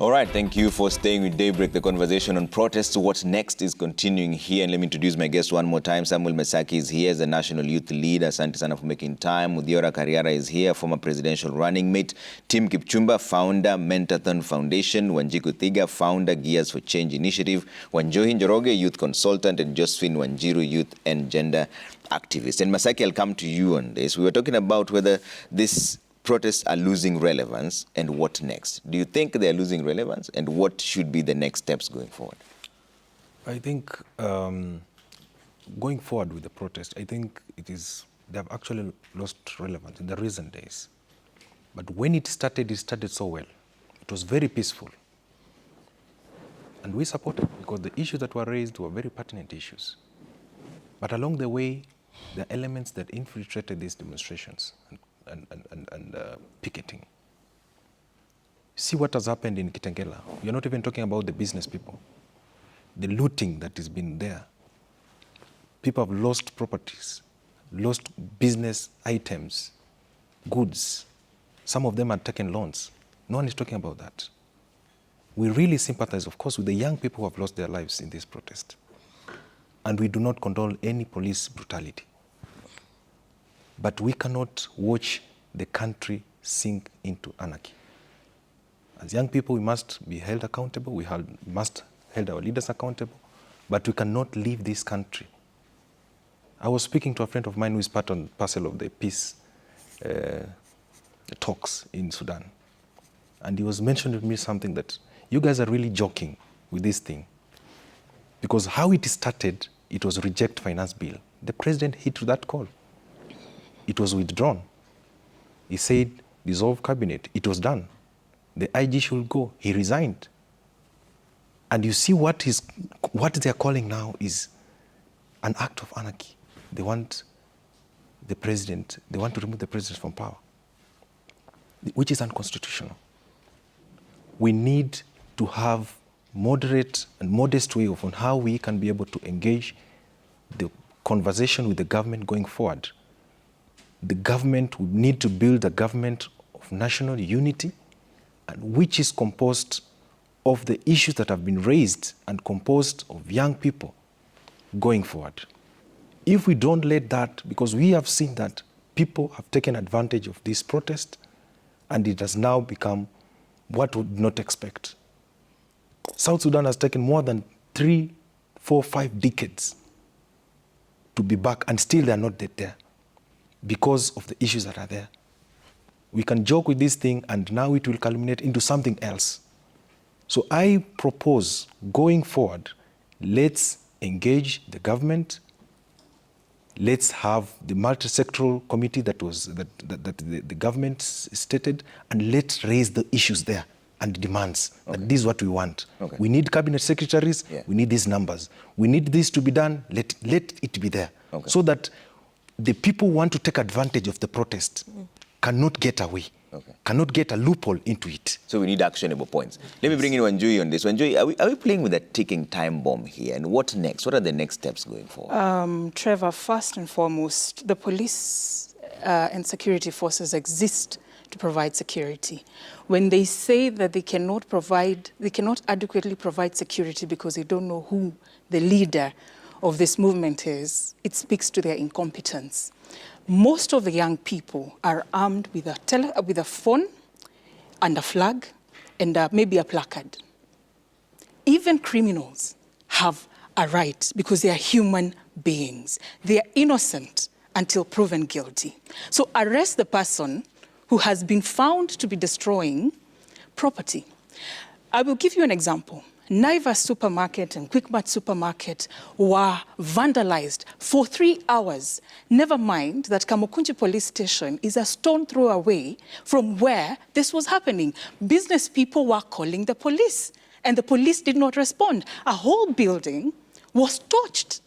All right, thank you for staying with Daybreak. The conversation on protests, what's next, is continuing here. And let me introduce my guest one more time. Samuel Mesaki is here as the National Youth Leader. Asante sana for making time. Muthiora Kariara is here, former presidential running mate. Tim Kipchumba, founder, Mentathon Foundation. Wanjiku Thiga, founder, Gears for Change Initiative. Wanjohi Njoroge, youth consultant. And Josephine Wanjiru, youth and gender activist. And Mesaki, I'll come to you on this. We were talking about whether this protests are losing relevance and what next. Do you think they're losing relevance, and what should be the next steps going forward? I think going forward with the protest, I think they have actually lost relevance in the recent days. But when it started so well. It was very peaceful. And we supported because the issues that were raised were very pertinent issues. But along the way, there are elements that infiltrated these demonstrations and picketing. See what has happened in Kitengela. You're not even talking about the business people. The looting that has been there. People have lost properties, lost business items, goods. Some of them have taken loans. No one is talking about that. We really sympathize, of course, with the young people who have lost their lives in this protest. And we do not condone any police brutality. But we cannot watch the country sink into anarchy. As young people, we must be held accountable. We must hold our leaders accountable. But we cannot leave this country. I was speaking to a friend of mine who is part and parcel of the peace talks in Sudan. And he was mentioning to me something that you guys are really joking with this thing. Because how it started, it was reject finance bill. The president hit that call. It was withdrawn. He said, dissolve cabinet. It was done. The IG should go. He resigned. And you see what they're calling now is an act of anarchy. They want the president, they want to remove the president from power, which is unconstitutional. We need to have moderate and modest way on how we can be able to engage the conversation with the government going forward. The government would need to build a government of national unity, and which is composed of the issues that have been raised and composed of young people going forward. If we don't let that, because we have seen that people have taken advantage of this protest, and it has now become what we would not expect. South Sudan has taken more than 3, 4, 5 decades to be back, and still they are not there because of the issues that are there. We can joke with this thing, and now it will culminate into something else. So I propose, going forward, let's engage the government. Let's have the multi-sectoral committee that the government stated, and let's raise the issues there and demands. Okay. That this is what we want. Okay. We need cabinet secretaries. Yeah. We need these numbers. We need this to be done. Let it be there. Okay. So that the people who want to take advantage of the protest cannot get away. Okay. Cannot get a loophole into it. So we need actionable points. Let me bring in Wanjohi on this. Wanjohi, are we playing with a ticking time bomb here? And what next? What are the next steps going forward? Trevor, first and foremost, the police and security forces exist to provide security. When they say that they cannot adequately provide security because they don't know who the leader of this movement is, it speaks to their incompetence. Most of the young people are armed with a phone and a flag and maybe a placard. Even criminals have a right because they are human beings. They are innocent until proven guilty. So arrest the person who has been found to be destroying property. I will give you an example. Naivas supermarket and Quickmart supermarket were vandalized for 3 hours. Never mind that Kamukunji police station is a stone throw away from where this was happening. Business people were calling the police, and the police did not respond. A whole building was torched.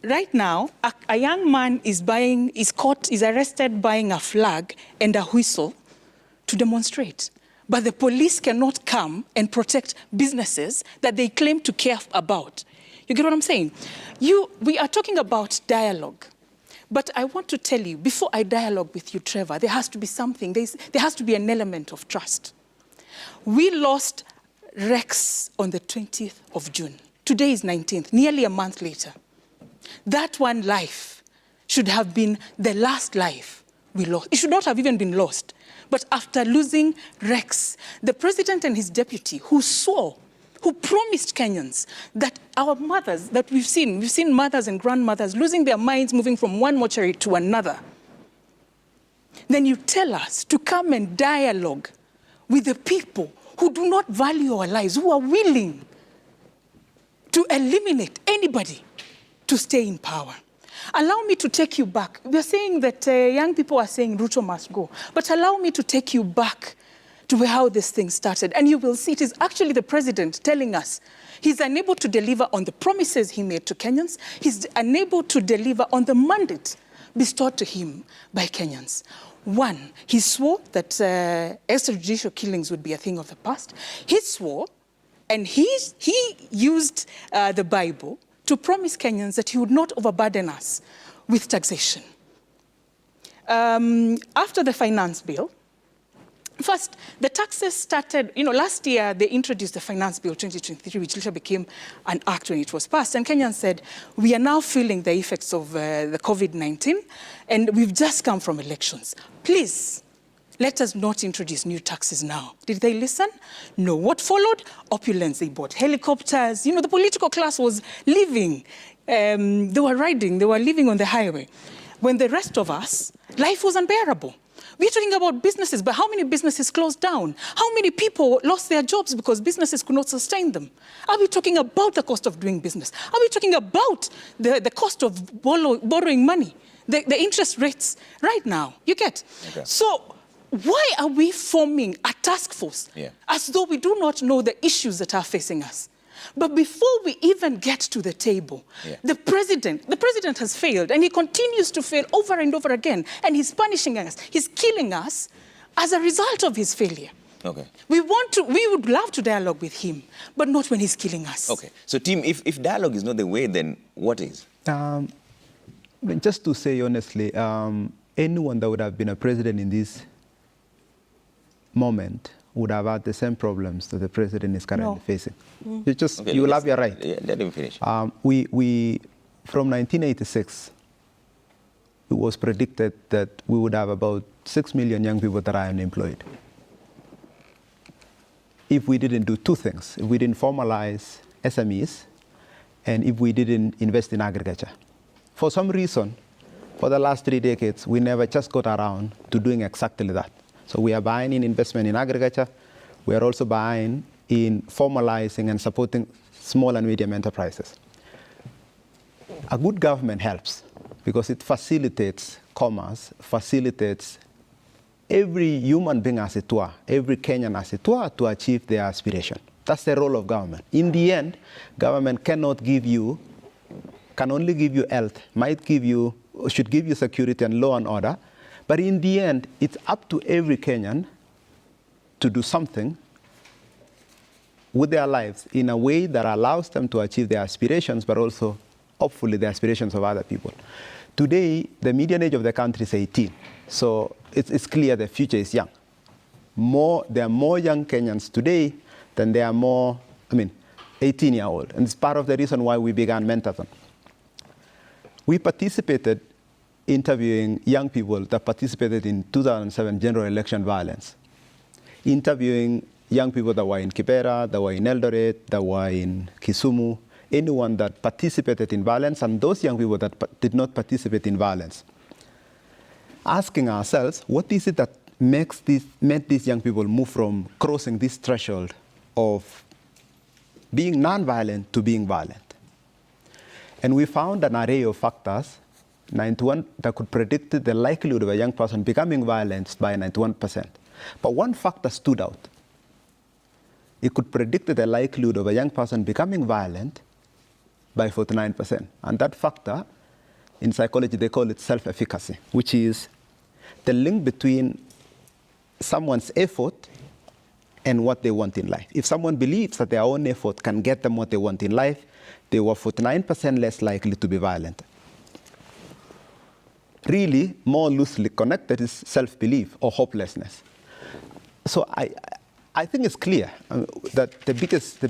Right now, a young man is arrested buying a flag and a whistle to demonstrate. But the police cannot come and protect businesses that they claim to care about. You get what I'm saying? We are talking about dialogue. But I want to tell you, before I dialogue with you, Trevor, there has to be something. There has to be an element of trust. We lost Rex on the 20th of June. Today is 19th, nearly a month later. That one life should have been the last life we lost. It should not have even been lost. But after losing Rex, the president and his deputy, who promised Kenyans that our mothers, that we've seen mothers and grandmothers losing their minds, moving from one mortuary to another. Then you tell us to come and dialogue with the people who do not value our lives, who are willing to eliminate anybody to stay in power. Allow me to take you back. We're saying that young people are saying Ruto must go. But allow me to take you back to how this thing started. And you will see it is actually the president telling us he's unable to deliver on the promises he made to Kenyans. He's unable to deliver on the mandate bestowed to him by Kenyans. One, he swore that extrajudicial killings would be a thing of the past. He swore, and he used the Bible to promise Kenyans that he would not overburden us with taxation. After the finance bill, first, the taxes started, last year they introduced the finance bill 2023, which later became an act when it was passed. And Kenyans said, we are now feeling the effects of the COVID-19, and we've just come from elections. Please, let us not introduce new taxes now. Did they listen? No. What followed? Opulence. They bought helicopters. The political class was living. They were living on the highway. When the rest of us, life was unbearable. We're talking about businesses, but how many businesses closed down? How many people lost their jobs because businesses could not sustain them? Are we talking about the cost of doing business? Are we talking about the cost of borrowing money? The interest rates right now, you get? Okay. So, why are we forming a task force as though we do not know the issues that are facing us? But before we even get to the table, the president has failed, and he continues to fail over and over again, and he's punishing us. He's killing us as a result of his failure. Okay. We would love to dialogue with him, but not when he's killing us. Okay. So, team, if dialogue is not the way, then what is? Just to say honestly, anyone that would have been a president in this moment would have had the same problems that the president is currently facing. You will have your right. Let him finish. We from 1986, it was predicted that we would have about 6 million young people that are unemployed. If we didn't do two things, if we didn't formalize SMEs, and if we didn't invest in agriculture. For some reason, for the last 3 decades, we never just got around to doing exactly that. So we are buying in investment in agriculture. We are also buying in formalizing and supporting small and medium enterprises. A good government helps because it facilitates commerce, facilitates every human being as it were, every Kenyan as it were, to achieve their aspiration. That's the role of government. In the end, government can only give you health, should give you security and law and order. But in the end, it's up to every Kenyan to do something with their lives in a way that allows them to achieve their aspirations, but also, hopefully, the aspirations of other people. Today, the median age of the country is 18. So it's clear the future is young. There are more young Kenyans today than there are more, 18-year-old. And it's part of the reason why we began Mentoring. We participated interviewing young people that participated in 2007 general election violence, interviewing young people that were in Kibera, that were in Eldoret, that were in Kisumu, anyone that participated in violence, and those young people that did not participate in violence. Asking ourselves, what is it that made these young people move from crossing this threshold of being non-violent to being violent? And we found an array of factors 91 that could predict the likelihood of a young person becoming violent by 91%. But one factor stood out. It could predict the likelihood of a young person becoming violent by 49%. And that factor, in psychology, they call it self-efficacy, which is the link between someone's effort and what they want in life. If someone believes that their own effort can get them what they want in life, they were 49% less likely to be violent. Really, more loosely connected is self-belief or hopelessness. So I think it's clear that the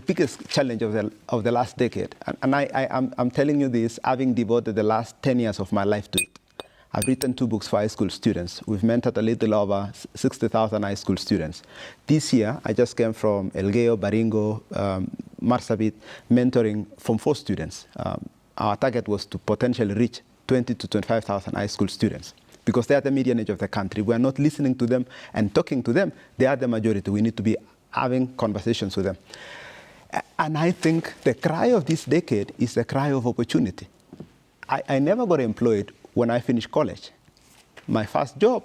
biggest challenge of the last decade, and I'm telling you this, having devoted the last 10 years of my life to it. I've written 2 books for high school students. We've mentored a little over 60,000 high school students. This year, I just came from Elgeyo, Baringo, Marsabit, mentoring from 4 students. Our target was to potentially reach 20 to 25,000 high school students, because they are the median age of the country. We are not listening to them and talking to them. They are the majority. We need to be having conversations with them. And I think the cry of this decade is the cry of opportunity. I never got employed when I finished college. My first job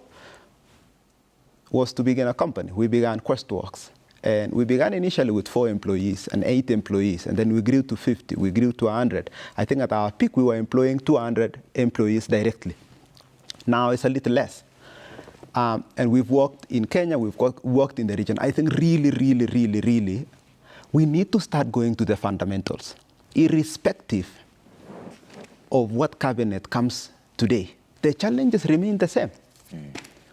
was to begin a company. We began QuestWorks. And we began initially with 4 employees and 8 employees, and then we grew to 50, we grew to 100. I think at our peak, we were employing 200 employees directly. Now it's a little less. And we've worked in Kenya, we've worked in the region. I think really, we need to start going to the fundamentals, irrespective of what cabinet comes today. The challenges remain the same.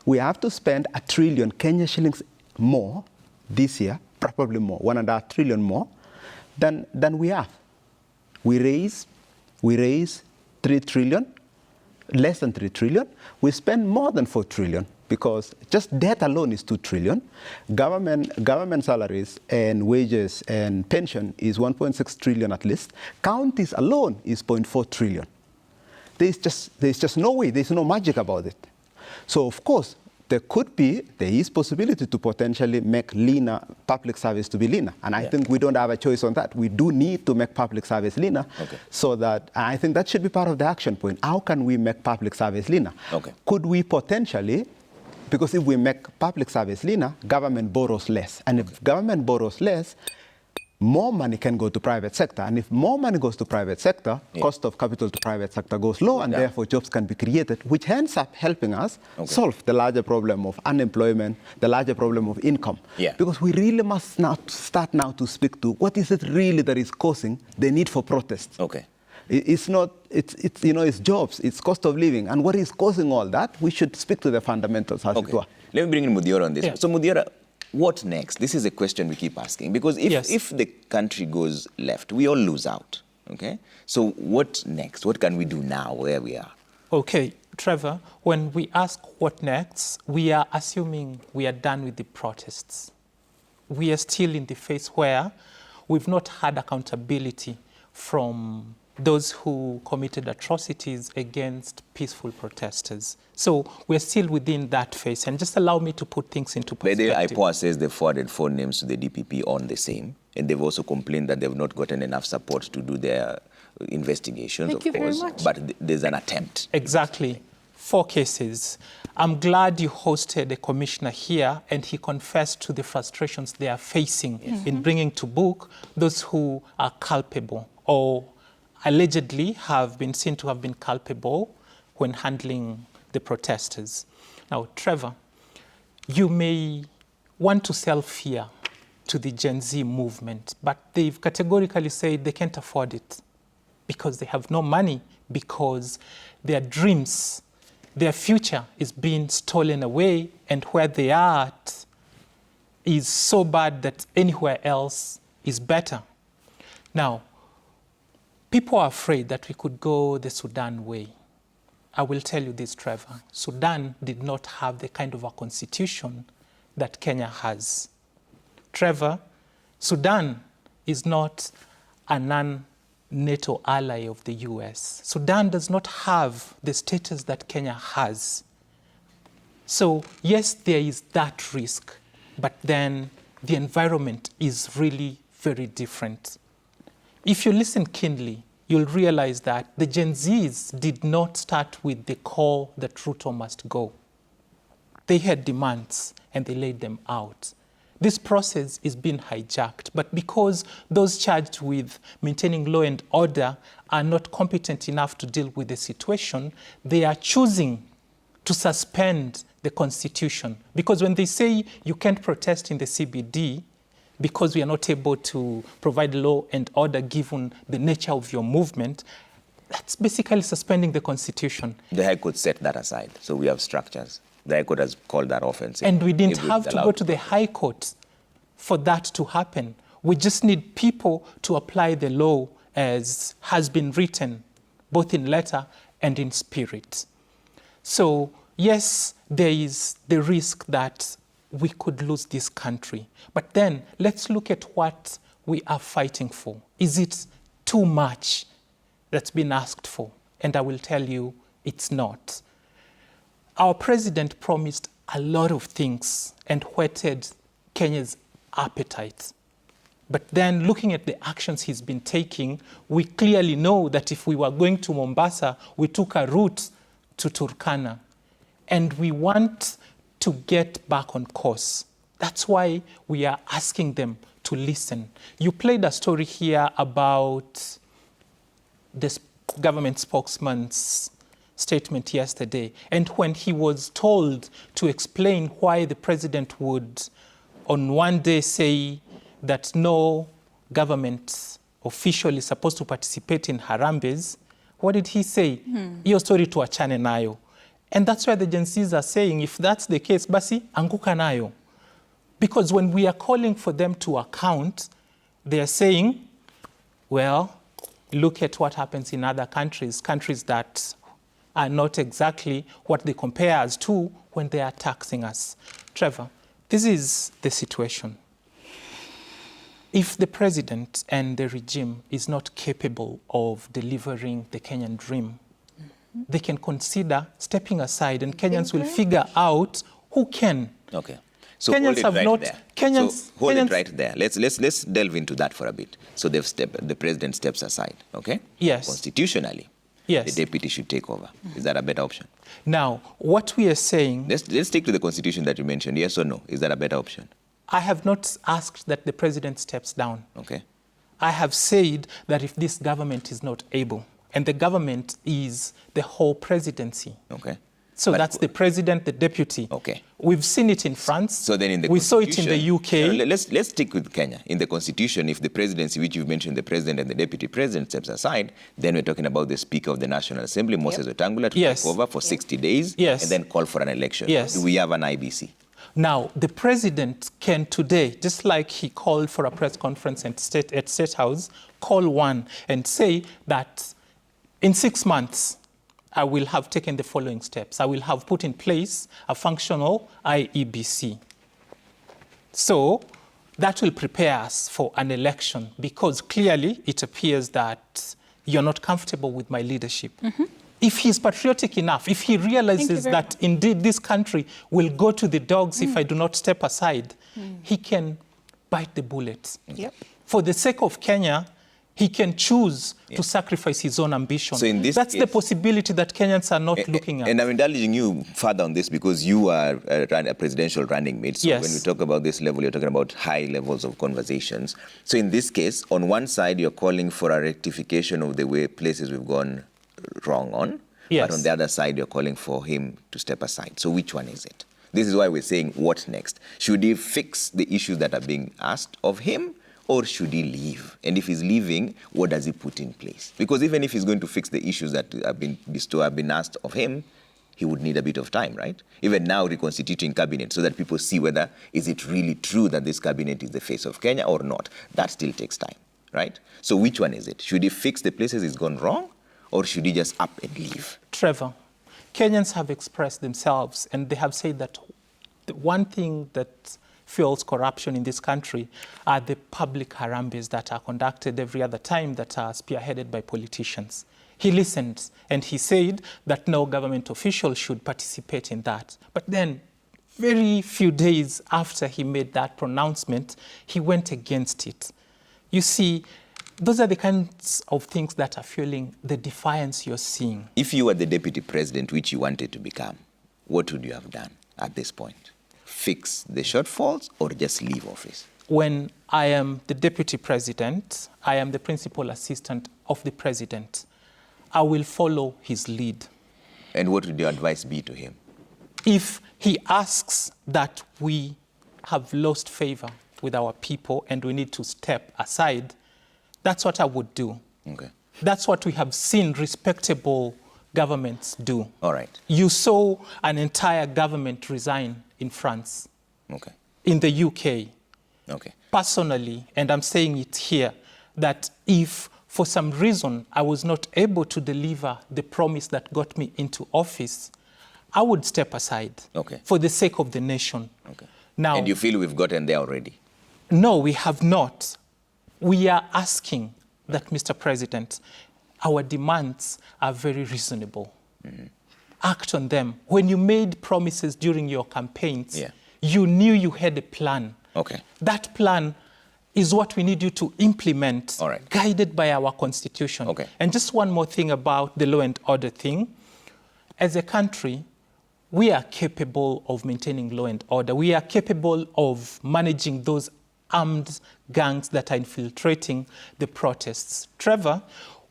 We have to spend $1 trillion Kenya shillings more this year, probably more, 1.5 trillion more than we have. We raise 3 trillion, less than 3 trillion. We spend more than 4 trillion because just debt alone is 2 trillion. Government salaries and wages and pension is 1.6 trillion at least. Counties alone is 0.4 trillion. There's just no way, there's no magic about it. So of course, there is possibility to potentially make leaner public service to be leaner. And I think we don't have a choice on that. We do need to make public service leaner so that, I think that should be part of the action point. How can we make public service leaner? Could we potentially, because if we make public service leaner, government borrows less. And if government borrows less, more money can go to private sector. And if more money goes to private sector, cost of capital to private sector goes low, and therefore jobs can be created, which ends up helping us solve the larger problem of unemployment, the larger problem of income. Because we really must now start now to speak to what is it really that is causing the need for protest. It's not, it's jobs, it's cost of living. And what is causing all that? We should speak to the fundamentals as it were. Let me bring in Mudiora on this. So Mudiora, what next? This is a question we keep asking, because if the country goes left, we all lose out, okay? So what next? What can we do now where we are? Okay, Trevor, when we ask what next, we are assuming we are done with the protests. We are still in the phase where we've not had accountability from those who committed atrocities against peaceful protesters. So we're still within that phase. And just allow me to put things into perspective. But the IPOA says they forwarded 4 names to the DPP on the same. And they've also complained that they've not gotten enough support to do their investigations, Thank you very much. But there's an attempt. Exactly. 4 cases. I'm glad you hosted a commissioner here and he confessed to the frustrations they are facing in bringing to book those who are culpable or allegedly have been seen to have been culpable when handling the protesters. Now, Trevor, you may want to sell fear to the Gen Z movement, but they've categorically said they can't afford it because they have no money, because their dreams, their future is being stolen away, and where they are at is so bad that anywhere else is better. Now, people are afraid that we could go the Sudan way. I will tell you this, Trevor. Sudan did not have the kind of a constitution that Kenya has. Trevor, Sudan is not a non-NATO ally of the US. Sudan does not have the status that Kenya has. So yes, there is that risk, but then the environment is really very different. If you listen keenly, you'll realize that the Gen Zs did not start with the call that Ruto must go. They had demands and they laid them out. This process is being hijacked, but because those charged with maintaining law and order are not competent enough to deal with the situation, they are choosing to suspend the Constitution. Because when they say you can't protest in the CBD, because we are not able to provide law and order given the nature of your movement, that's basically suspending the Constitution. The High Court set that aside, so we have structures. The High Court has called that offensive. And we didn't have to go to the High Court for that to happen. We just need people to apply the law as has been written, both in letter and in spirit. So, yes, there is the risk that we could lose this country. But then let's look at what we are fighting for. Is it too much that's been asked for? And I will tell you, it's not. Our president promised a lot of things and whetted Kenya's appetite. But then looking at the actions he's been taking, we clearly know that if we were going to Mombasa, we took a route to Turkana. And we want to get back on course. That's why we are asking them to listen. You played a story here about this government spokesman's statement yesterday. And when he was told to explain why the president would on one day say that no government official is supposed to participate in harambes, what did he say? Hiyo story tuachane nayo. And that's why the Gen Zs are saying, if that's the case, basi anguka nayo. Because when we are calling for them to account, they are saying, well, look at what happens in other countries, countries that are not exactly what they compare us to when they are taxing us. Trevor, this is the situation. If the president and the regime is not capable of delivering the Kenyan dream, they can consider stepping aside and Kenyans will figure out who can. Okay. So Kenyans hold it have right not. there. Kenyans, so hold Kenyans, it right there. Let's delve into that for a bit. So the president steps aside, okay? Yes. Constitutionally, Yes. the deputy should take over. Is that a better option? Now, what we are saying, Let's stick to the constitution that you mentioned. Yes or no? Is that a better option? I have not asked that the president steps down. Okay. I have said that if this government is not able, and the government is the whole presidency. Okay. So But- that's the president, the deputy. Okay. We've seen it in France. So then in the we saw it in the Constitution- UK. Let's stick with Kenya. In the constitution, if the presidency, which you've mentioned, the president and the deputy president steps aside, then we're talking about the speaker of the National Assembly, Moses Wetangula, to Yes. take over for 60 days Yes. and then call for an election. Yes. Do we have an IBC? Now, the president can today, just like he called for a press conference at State House, call one and say that in 6 months, I will have taken the following steps. I will have put in place a functional IEBC. So that will prepare us for an election because clearly it appears that you're not comfortable with my leadership. If he's patriotic enough, if he realizes that indeed this country will go to the dogs if I do not step aside, he can bite the bullet. Yep. For the sake of Kenya, he can choose to sacrifice his own ambition. So in this That's the case- possibility that Kenyans are not looking at. And I'm indulging you further on this because you are a presidential running mate. So Yes. when we talk about this level, you're talking about high levels of conversations. So in this case, on one side, you're calling for a rectification of the way places we've gone wrong on. Yes. But on the other side, you're calling for him to step aside. So which one is it? This is why we're saying, what next? Should he fix the issues that are being asked of him? Or should he leave? And if he's leaving, what does he put in place? Because even if he's going to fix the issues that have been asked of him, he would need a bit of time, right? Even now, reconstituting cabinet so that people see whether is it really true that this cabinet is the face of Kenya or not. That still takes time, right? So which one is it? Should he fix the places he's gone wrong? Or should he just up and leave? Trevor, Kenyans have expressed themselves and they have said that the one thing that fuels corruption in this country are the public harambes that are conducted every other time that are spearheaded by politicians. He listened and he said that no government official should participate in that. But then, very few days after he made that pronouncement, he went against it. You see, those are the kinds of things that are fueling the defiance you're seeing. If you were the deputy president, which you wanted to become, what would you have done at this point? Fix the shortfalls or just leave office? When I am the deputy president, I am the principal assistant of the president. I will follow his lead. And what would your advice be to him? If he asks that we have lost favor with our people and we need to step aside, that's what I would do. Okay. That's what we have seen respectable governments do. All right. You saw an entire government resign in France, Okay. in the UK. Okay. Personally, and I'm saying it here, that if for some reason I was not able to deliver the promise that got me into office, I would step aside for the sake of the nation. Okay. Now, and you feel we've gotten there already? No, we have not. We are asking that, Mr. President, our demands are very reasonable. Act on them. When you made promises during your campaigns, you knew you had a plan. Okay. That plan is what we need you to implement, guided by our Constitution. Okay. And just one more thing about the law and order thing. As a country, we are capable of maintaining law and order. We are capable of managing those armed gangs that are infiltrating the protests. Trevor,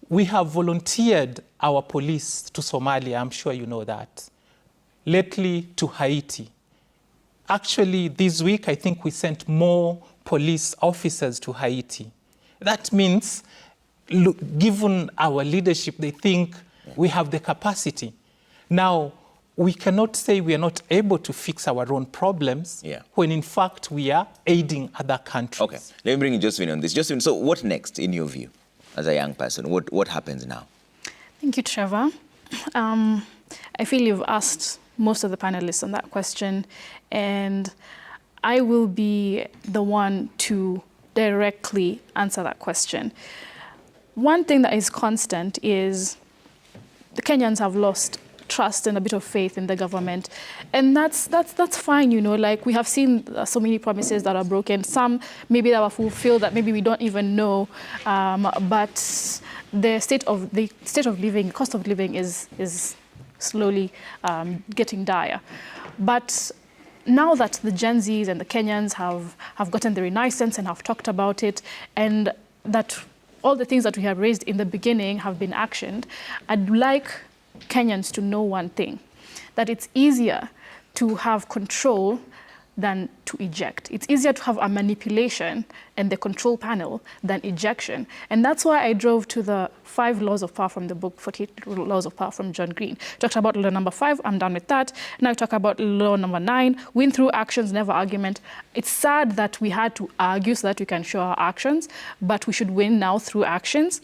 we have volunteered our police to Somalia, I'm sure you know that. Lately to Haiti. Actually, this week, I think we sent more police officers to Haiti. That means, look, given our leadership, they think we have the capacity. Now, we cannot say we are not able to fix our own problems when, in fact, we are aiding other countries. Okay, let me bring in Josephine on this. Josephine, so what next, in your view, as a young person? What happens now? Thank you, Trevor. I feel you've asked most of the panelists on that question, and I will be the one to directly answer that question. One thing that is constant is the Kenyans have lost trust and a bit of faith in the government. And that's fine, you know, like we have seen so many promises that are broken, some maybe that were fulfilled that maybe we don't even know, but the state of living, cost of living is slowly getting dire. But now that the Gen Zs and the Kenyans have gotten the renaissance and have talked about it, and that all the things that we have raised in the beginning have been actioned, I'd like Kenyans to know one thing, that it's easier to have control than to eject. It's easier to have a manipulation and the control panel than ejection. And that's why I drove to the 5 laws of power from the book, 48 Laws of Power from John Green. Talked about law number 5, I'm done with that. Now I talk about law number 9, win through actions, never argument. It's sad that we had to argue so that we can show our actions, but we should win now through actions.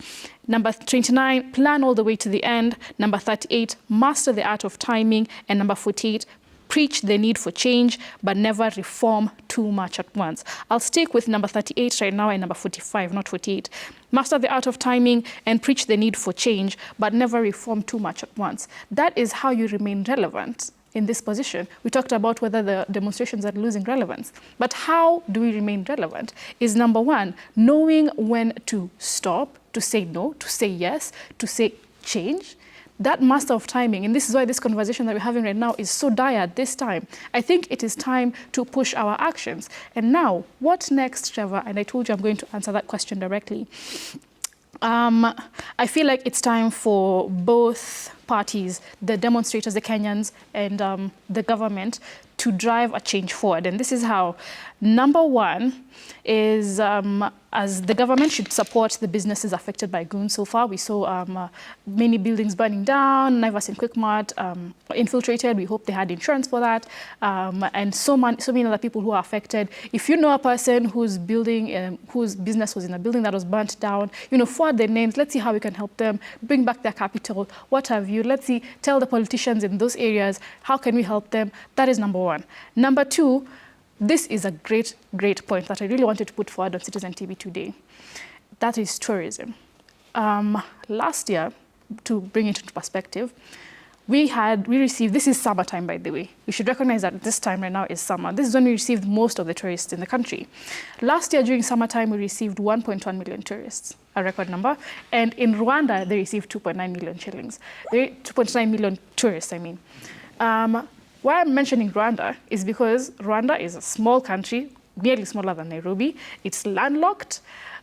Number 29, plan all the way to the end. Number 38, master the art of timing. And number 48, preach the need for change, but never reform too much at once. I'll stick with number 38 right now and number 45, not 48. Master the art of timing and preach the need for change, but never reform too much at once. That is how you remain relevant in this position. We talked about whether the demonstrations are losing relevance. But how do we remain relevant is, number 1, knowing when to stop, to say no, to say yes, to say change. That master of timing, and this is why this conversation that we're having right now is so dire at this time. I think it is time to push our actions. And now, what next, Trevor? And I told you I'm going to answer that question directly. I feel like it's time for both parties, the demonstrators, the Kenyans, and the government, to drive a change forward. And this is how. Number 1 is, as the government should support the businesses affected by goons. So far, we saw many buildings burning down, Naivas and Quickmart infiltrated. We hope they had insurance for that. And so many other people who are affected. If you know a person whose business was in a building that was burnt down, you know, forward their names. Let's see how we can help them, bring back their capital, what have you. Let's see, tell the politicians in those areas, how can we help them? That is number 1. Number 2, this is a great, great point that I really wanted to put forward on Citizen TV today. That is tourism. Last year, to bring it into perspective, we received, this is summertime, by the way. We should recognize that this time right now is summer. This is when we received most of the tourists in the country. Last year, during summertime, we received 1.1 million tourists, a record number. And in Rwanda, they received 2.9 million shillings. 2.9 million tourists, I mean. Why I'm mentioning Rwanda is because Rwanda is a small country, nearly smaller than Nairobi. It's landlocked.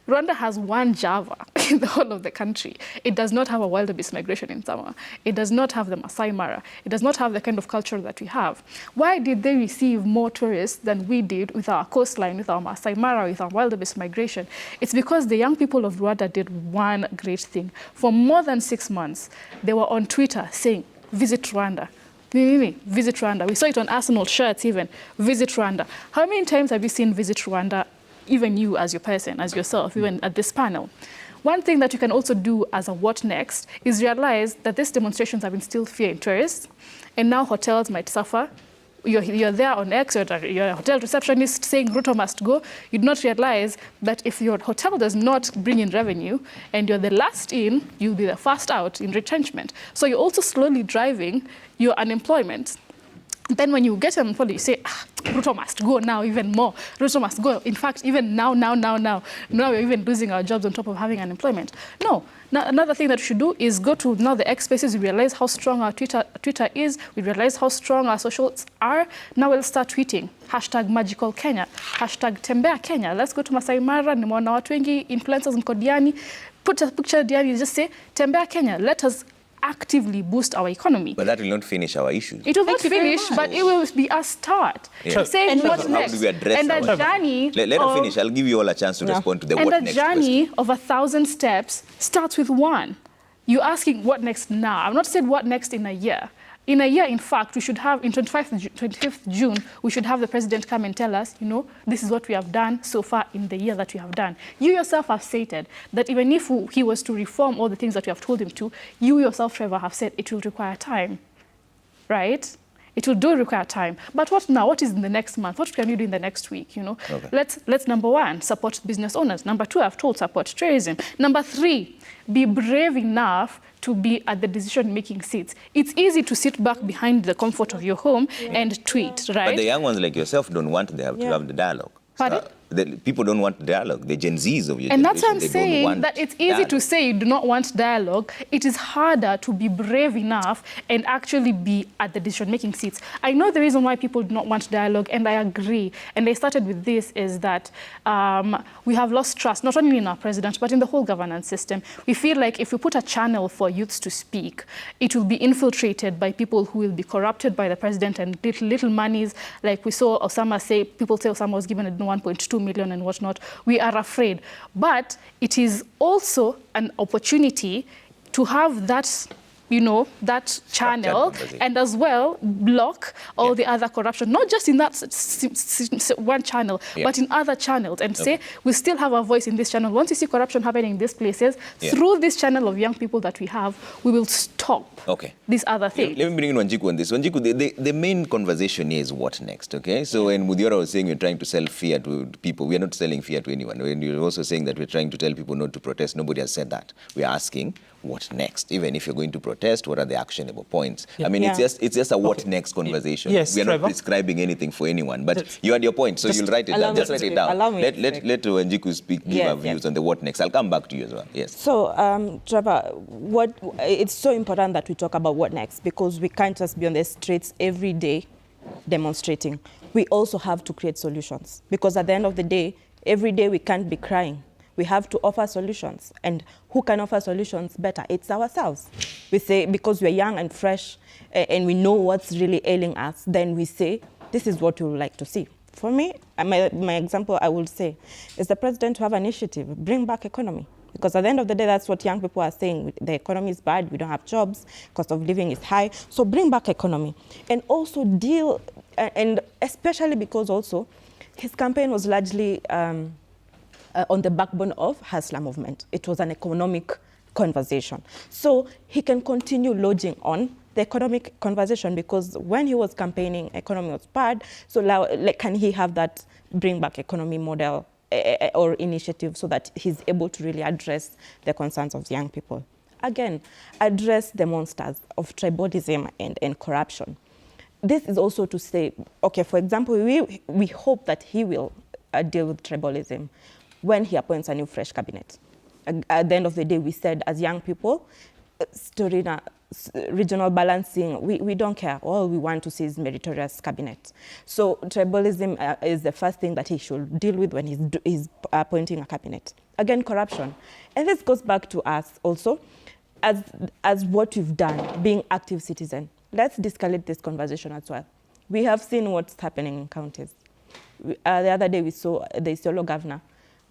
Rwanda has 1 Java in the whole of the country. It does not have a wildebeest migration in summer. It does not have the Masai Mara. It does not have the kind of culture that we have. Why did they receive more tourists than we did with our coastline, with our Masai Mara, with our wildebeest migration? It's because the young people of Rwanda did one great thing. For more than 6 months, they were on Twitter saying, visit Rwanda. Visit Rwanda. We saw it on Arsenal shirts even. Visit Rwanda. How many times have you seen Visit Rwanda even you as your person, as yourself, even at this panel. One thing that you can also do as a what next is realize that these demonstrations have instilled fear in tourists, and now hotels might suffer. You're there on X, you're a hotel receptionist saying Ruto must go. You do not realize that if your hotel does not bring in revenue and you're the last in, you'll be the first out in retrenchment. So you're also slowly driving your unemployment. Then when you get unemployed, you say, Ruto must go now even more. Ruto must go. In fact, even now. Now we're even losing our jobs on top of having unemployment. No. Now, another thing that we should do is go to now the X spaces. We realize how strong our Twitter is. We realize how strong our socials are. Now we'll start tweeting. #Magical Kenya. #Tembea Kenya. Let's go to Masai Mara. Nimeona watu wengi influencers mko Diani. Put a picture of Diani. Just say, Tembea Kenya. Let us actively boost our economy. But that will not finish our issues. It will not finish, but it will be a start. Yeah. Saying what's How next. do we address and the journey let her finish. I'll give you all a chance to respond to the what next And the journey question. of 1,000 steps starts with one. You're asking what next now. I've not said what next in a year. In a year, in fact, we should have, in 25th June, we should have the president come and tell us, this is what we have done so far in the year that we have done. You yourself have stated that even if he was to reform all the things that we have told him to, you yourself, Trevor, have said it will require time, right? It will do require time. But what now? What is in the next month? What can you do in the next week? Okay. Let's number one, support business owners. Number two, I've told, support tourism. Number three, be brave enough to be at the decision-making seats. It's easy to sit back behind the comfort of your home and tweet, right? But the young ones like yourself don't want to have the dialogue. Pardon? The people don't want dialogue. The Gen Zs of your And that's generation, what I'm they don't saying, want that it's easy to say you do not want dialogue. It is harder to be brave enough and actually be at the decision-making seats. I know the reason why people do not want dialogue, and I agree. And I started with this, is that we have lost trust, not only in our president, but in the whole governance system. We feel like if we put a channel for youths to speak, it will be infiltrated by people who will be corrupted by the president and little monies. Like we saw Osama say, people say Osama was given 1.2 million and whatnot. We are afraid. But it is also an opportunity to have that, that channel, and as well block all the other corruption, not just in that one channel, but in other channels, and say, we still have a voice in this channel. Once you see corruption happening in these places, through this channel of young people that we have, we will stop these other things. Let me bring in Wanjiku on this. Wanjiku, the main conversation here is what next, okay? So when Mudhiora was saying you're trying to sell fear to people, we are not selling fear to anyone. When you're also saying that we're trying to tell people not to protest, nobody has said that. We're asking, what next? Even if you're going to protest, what are the actionable points? I mean, it's just a what next conversation. Yes, we're Trevor. not prescribing anything for anyone, but you had your point, so you'll write it down. Just write it down. Let Wanjiku speak, give her views on the what next. I'll come back to you as well. Yes. So, Trevor, it's so important that we talk about what next, because we can't just be on the streets every day demonstrating. We also have to create solutions, because at the end of the day, every day we can't be crying. We have to offer solutions. And who can offer solutions better? It's ourselves. We say, because we're young and fresh and we know what's really ailing us, then we say, this is what we would like to see. For me, my example I would say is the president to have an initiative, bring back economy. Because at the end of the day, that's what young people are saying. The economy is bad, we don't have jobs, cost of living is high. So bring back economy. And also deal, and especially because also his campaign was largely on the backbone of Hustler movement. It was an economic conversation. So he can continue lodging on the economic conversation, because when he was campaigning, economy was bad. So can he have that bring back economy model or initiative so that he's able to really address the concerns of young people? Again, address the monsters of tribalism and corruption. This is also to say, okay, for example, we hope that he will deal with tribalism when he appoints a new fresh cabinet. At the end of the day, we said as young people, Storina, regional balancing, we don't care. All we want to see is meritorious cabinet. So tribalism is the first thing that he should deal with when he's appointing a cabinet. Again, corruption. And this goes back to us also, as what we've done, being active citizen. Let's de-escalate this conversation as well. We have seen what's happening in counties. The other day we saw the Isiolo governor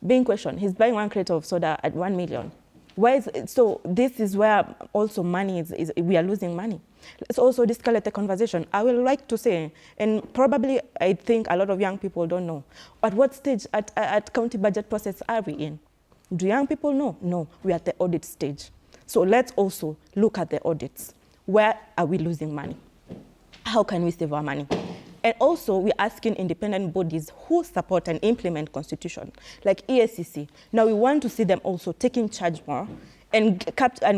being questioned. He's buying 1 crate of soda at 1 million. So this is where also money we are losing money. Let's also de-escalate the conversation. I would like to say, and probably I think a lot of young people don't know, at what stage at county budget process are we in? Do young people know? No, we are at the audit stage. So let's also look at the audits. Where are we losing money? How can we save our money? And also, we're asking independent bodies who support and implement constitution, like EACC. Now we want to see them also taking charge more and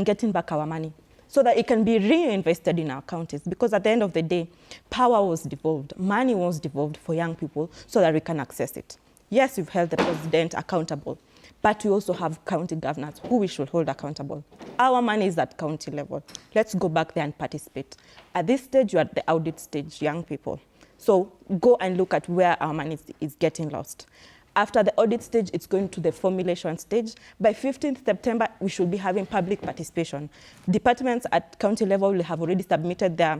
getting back our money so that it can be reinvested in our counties. Because at the end of the day, power was devolved, money was devolved for young people so that we can access it. Yes, we've held the president accountable, but we also have county governors who we should hold accountable. Our money is at county level. Let's go back there and participate. At this stage, you're at the audit stage, young people. So go and look at where our money is getting lost. After the audit stage, it's going to the formulation stage. By 15th September, we should be having public participation. Departments at county level will have already submitted their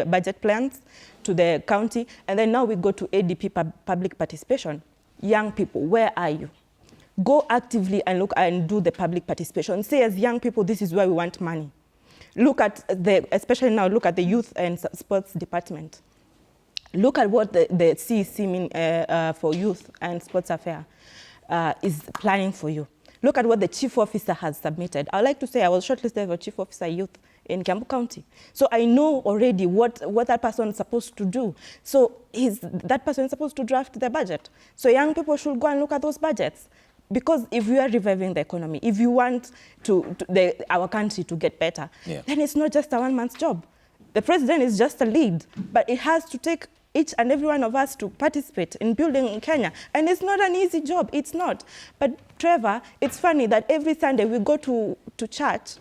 budget plans to the county. And then now we go to ADP public participation. Young people, where are you? Go actively and look and do the public participation. Say as young people, this is where we want money. Look at especially now, look at the youth and sports department. Look at what the CEC for youth and sports affairs is planning for you. Look at what the chief officer has submitted. I would like to say I was shortlisted for chief officer youth in Kiambu County. So I know already what that person is supposed to do. So that person is supposed to draft the budget. So young people should go and look at those budgets. Because if we are reviving the economy, if you want our country to get better, then it's not just a one-man's job. The president is just a lead, but it has to take each and every one of us to participate in building Kenya. And it's not an easy job, it's not. But Trevor, it's funny that every Sunday we go to church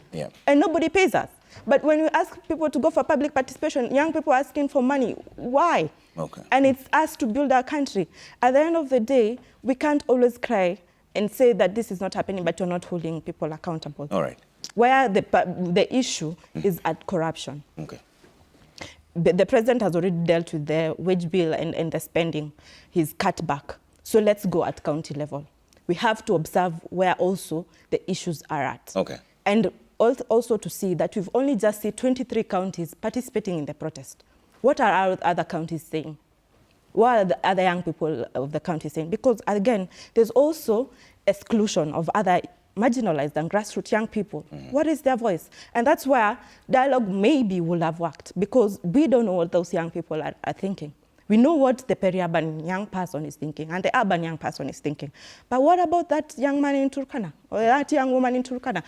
and nobody pays us. But when we ask people to go for public participation, young people are asking for money. Why? Okay. And it's us to build our country. At the end of the day, we can't always cry and say that this is not happening, but you're not holding people accountable. All right. Where the issue is at corruption. Okay. The president has already dealt with the wage bill and the spending. He's cut back. So let's go at county level. We have to observe where also the issues are at. Okay. And also to see that we've only just seen 23 counties participating in the protest. What are our other counties saying? What are the other young people of the county saying? Because again, there's also exclusion of other marginalized and grassroots young people. What is their voice? And that's where dialogue maybe will have worked, because we don't know what those young people are thinking. We know what the peri-urban young person is thinking and the urban young person is thinking. But what about that young man in Turkana or that young woman in Turkana?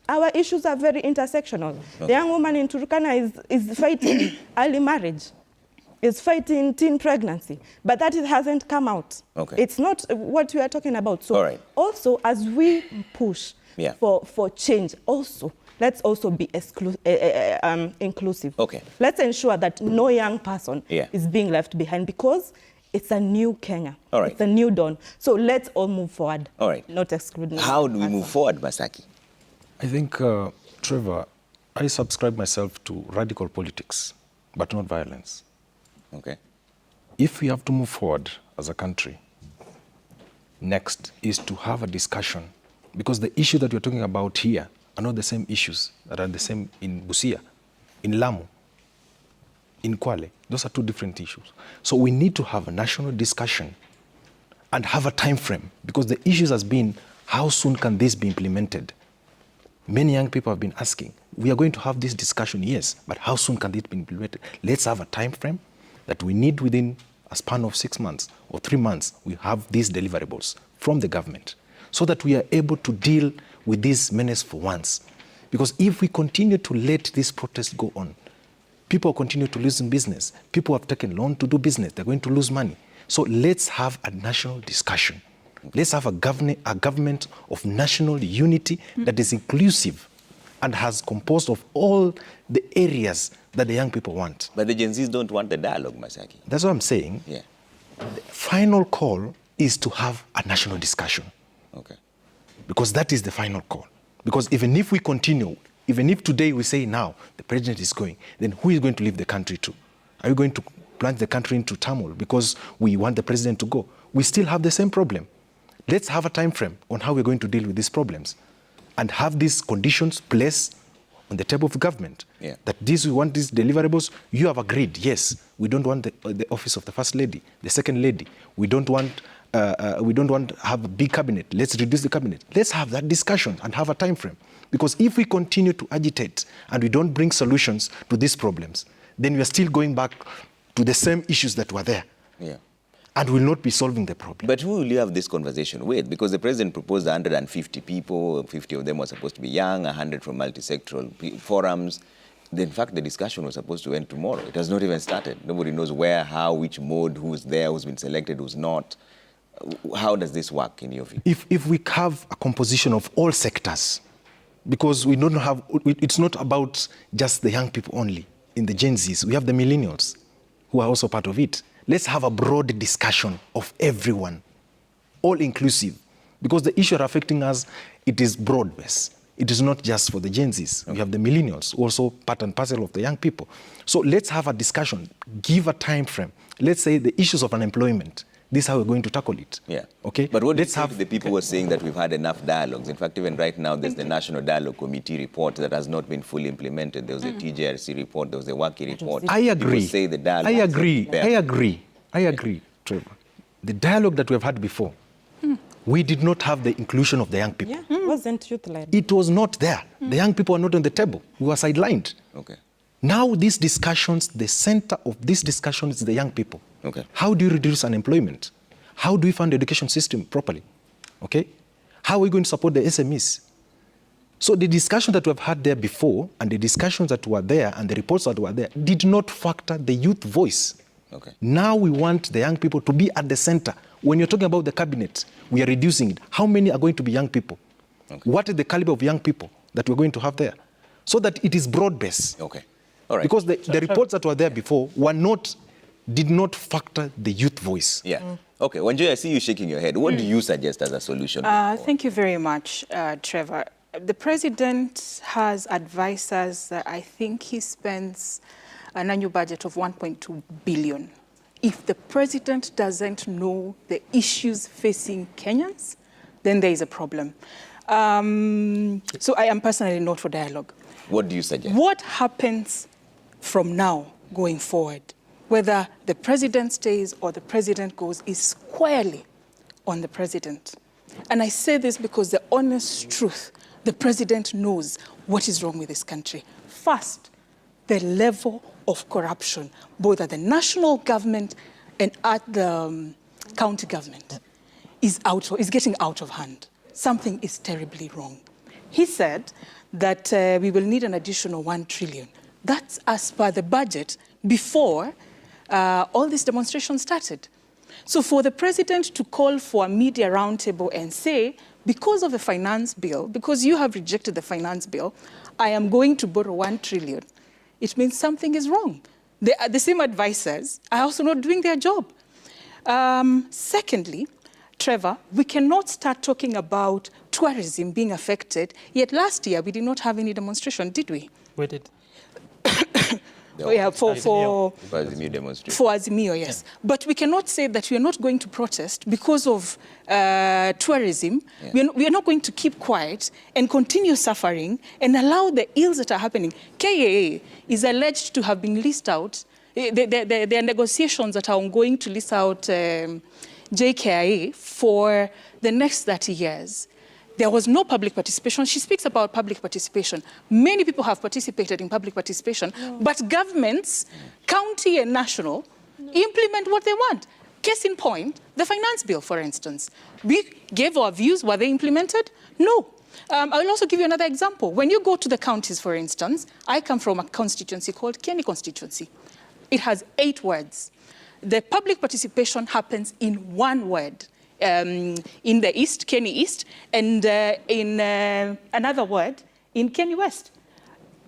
Our issues are very intersectional. Okay. The young woman in Turkana is fighting early marriage, is fighting teen pregnancy, but that hasn't come out. Okay. It's not what we are talking about. So also, as we push for change, also, let's also be inclusive. Okay. Let's ensure that no young person is being left behind, because it's a new Kenya. All right. It's a new dawn. So let's all move forward. All right. Not excluding. How do we move forward, Masaki? I think, Trevor, I subscribe myself to radical politics, but not violence. Okay. If we have to move forward as a country, next is to have a discussion, because the issue that we're talking about here are not the same issues that are the same in Busia, in Lamu, in Kwale. Those are two different issues. So we need to have a national discussion and have a time frame, because the issues has been, how soon can this be implemented? Many young people have been asking, we are going to have this discussion, yes, but how soon can this be implemented? Let's have a time frame that we need within a span of 6 months or 3 months. We have these deliverables from the government so that we are able to deal with this menace for once. Because if we continue to let this protest go on, people continue to lose in business. People have taken loan to do business. They're going to lose money. So let's have a national discussion. Let's have a government of national unity that is inclusive and has composed of all the areas that the young people want. But the Gen Zs don't want the dialogue, Masaki. That's what I'm saying. Yeah. The final call is to have a national discussion. Okay. Because that is the final call. Because even if we continue, even if today we say now the president is going, then who is going to leave the country to? Are we going to plunge the country into turmoil because we want the president to go? We still have the same problem. Let's have a time frame on how we're going to deal with these problems and have these conditions placed on the table of government. Yeah. That we want these deliverables. You have agreed, yes, we don't want the office of the First Lady, the Second Lady. We don't want to have a big cabinet. Let's reduce the cabinet. Let's have that discussion and have a time frame. Because if we continue to agitate and we don't bring solutions to these problems, then we are still going back to the same issues that were there. Yeah. And will not be solving the problem. But who will you have this conversation with? Because the president proposed 150 people, 50 of them were supposed to be young, 100 from multi-sectoral forums. In fact, the discussion was supposed to end tomorrow. It has not even started. Nobody knows where, how, which mode, who's there, who's been selected, who's not. How does this work in your view? If we have a composition of all sectors, because we don't have, it's not about just the young people only. In the Gen Zs, we have the millennials who are also part of it. Let's have a broad discussion of everyone, all inclusive, because the issue affecting us, it is broad-based. It is not just for the Gen Zs. Okay. We have the millennials, also part and parcel of the young people. So let's have a discussion, give a time frame. Let's say the issues of unemployment. This is how we're going to tackle it. Yeah. Okay. But what do you say to the people who are saying that we've had enough dialogues? In fact, even right now, there's the National Dialogue Committee report that has not been fully implemented. There was a TJRC report. There was a WAKI report. I agree. People say the dialogue. I agree, Trevor. The dialogue that we've had before, we did not have the inclusion of the young people. Yeah, it wasn't utilized. It was not there. The young people are not on the table. We were sidelined. Okay. Now these discussions, the center of this discussion is the young people. Okay. How do you reduce unemployment? How do we fund the education system properly? Okay? How are we going to support the SMEs? So the discussion that we've had there before and the discussions that were there and the reports that were there did not factor the youth voice. Okay. Now we want the young people to be at the center. When you're talking about the cabinet, we are reducing it. How many are going to be young people? Okay. What is the caliber of young people that we're going to have there? So that it is broad-based. Okay. All right. Because the reports that were there before did not factor the youth voice. Yeah. Okay. Wanjoy, I see you shaking your head. What do you suggest as a solution? Thank you very much, Trevor. The president has advised us that I think he spends an annual budget of 1.2 billion. If the president doesn't know the issues facing Kenyans, then there is a problem. So I am personally not for dialogue. What do you suggest? What happens from now going forward, whether the president stays or the president goes, is squarely on the president. And I say this because the honest truth, the president knows what is wrong with this country. First, the level of corruption, both at the national government and at the county government, is getting out of hand. Something is terribly wrong. He said that we will need an additional 1 trillion. That's as per the budget before all this demonstration started. So for the president to call for a media roundtable and say, because of the finance bill, because you have rejected the finance bill, I am going to borrow 1 trillion, it means something is wrong. The same advisors are also not doing their job. Secondly, Trevor, we cannot start talking about tourism being affected, yet last year we did not have any demonstration, did we? We did. Yeah, for Azimio demonstration. For Azimio, yes. Yeah. But we cannot say that we are not going to protest because of tourism. Yeah. We are not going to keep quiet and continue suffering and allow the ills that are happening. KAA is alleged to have been leased out. There are negotiations that are ongoing to lease out JKIA for the next 30 years. There was no public participation. She speaks about public participation. Many people have participated in public participation, but governments, county and national, implement what they want. Case in point, the finance bill, for instance. We gave our views. Were they implemented? No. I will also give you another example. When you go to the counties, for instance, I come from a constituency called Kieni constituency. It has 8 words. The public participation happens in 1 word. In the East, Kieni East, and in another word, in Kieni West.